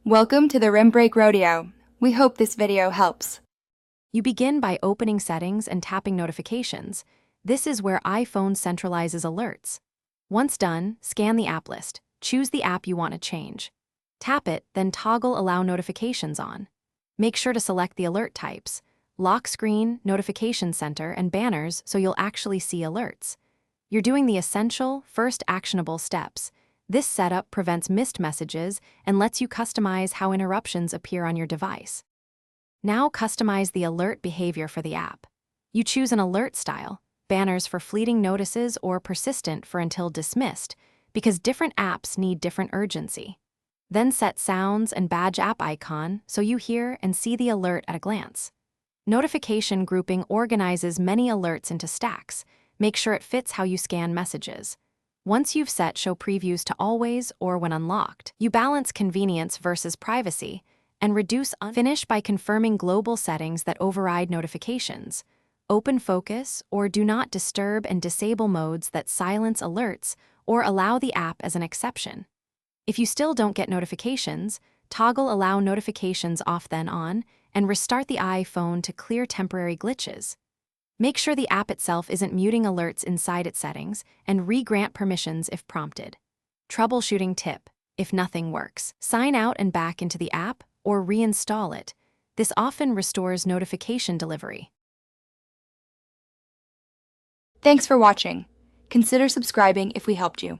Welcome to the Rim Break Rodeo. We hope this video helps. You begin by opening Settings and tapping Notifications. This is where iPhone centralizes alerts. Once done, scan the app list. Choose the app you want to change. Tap it, then toggle Allow Notifications on. Make sure to select the alert types: lock screen, notification center, and banners so you'll actually see alerts. You're doing the essential, first actionable steps. This setup prevents missed messages and lets you customize how interruptions appear on your device. Now customize the alert behavior for the app. You choose an alert style, banners for fleeting notices or persistent for until dismissed, because different apps need different urgency. Then set sounds and badge app icon so you hear and see the alert at a glance. Notification grouping organizes many alerts into stacks. Make sure it fits how you scan messages. Once you've set Show Previews to Always or When Unlocked, you balance convenience versus privacy and finish by confirming global settings that override notifications. Open Focus or Do Not Disturb and disable modes that silence alerts or allow the app as an exception. If you still don't get notifications, toggle Allow Notifications Off then on and restart the iPhone to clear temporary glitches. Make sure the app itself isn't muting alerts inside its settings and re-grant permissions if prompted. Troubleshooting tip: if nothing works, sign out and back into the app or reinstall it. This often restores notification delivery. Thanks for watching. Consider subscribing if we helped you.